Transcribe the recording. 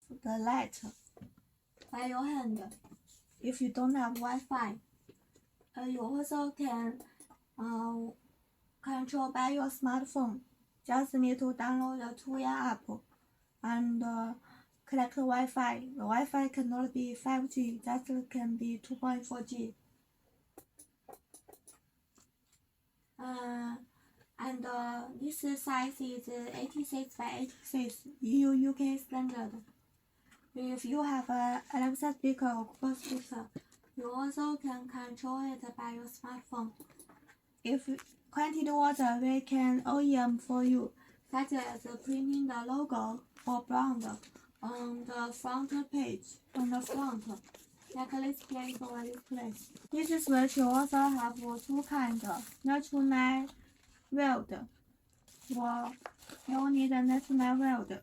the light by your hand. If you don't have Wi-Fi, you also can control by your smartphone. Just need to download the Tuya app and connect Wi-Fi. The Wi-Fi cannot be 5G, just can be 2.4G. And this size is 86 by 86 EU UK standard. If you have an Alexa speaker or Google speaker, you also can control it by your smartphone. If quantity water, we can OEM for you, such as printing the logo or brand on the front page, on the front, like this place or this place. This switch also have two kinds, natural weld or no need natural weld.